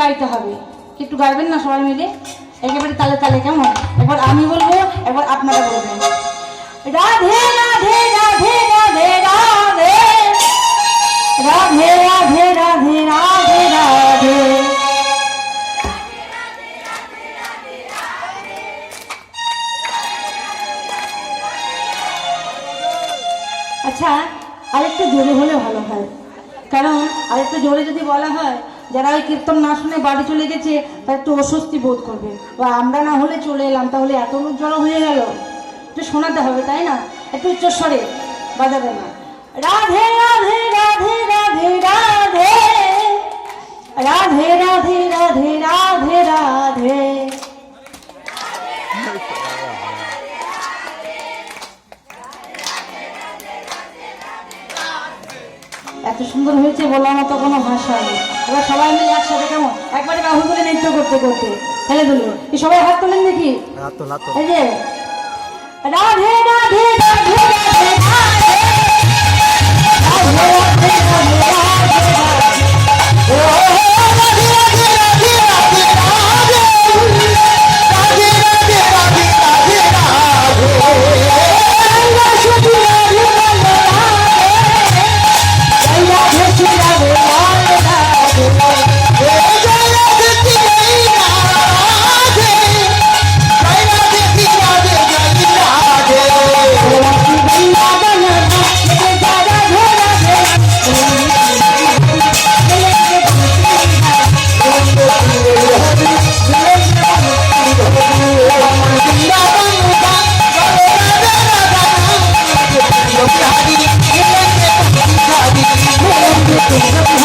গাইতে হবে, একটু গাইবেন না সবাই মিলে একেবারে তালে তালে, কেমন? একবার আমি বলবো, একবার আপনারা বলবেন। রাধে রাধে রাধে রাধে রাধে রাধে রাধে রাধে রাধে রাধে। আচ্ছা, আরেকটু জোরে হলে ভালো হয়, কারণ আরেকটু জোরে যদি বলা হয় যারা ওই কীর্তন না শুনে বাড়ি চলে গেছে তারা একটু অস্বস্তি বোধ করবে, বা আমরা না হলে চলে এলাম তাহলে এত লোক জড়ো হয়ে গেল, একটু শোনাতে হবে তাই না? একটু উচ্চস্বরে বাজাবে না। রাধে রাধে রাধে রাধে রাধে রাধে রাধে রাধে রাধে রাধে। এত সুন্দর হয়েছে বলার মতো কোনো ভাষা নেই। এবার সবাই মিলে একসাথে কেমন একবারে বাহু করে নৃত্য করতে করতে ফেলে দিল, এই সবাই হাত তোলেন দেখি। এই যে রাধে রাধে রাধে রাধে রাধে রাধে রাধে Thank you.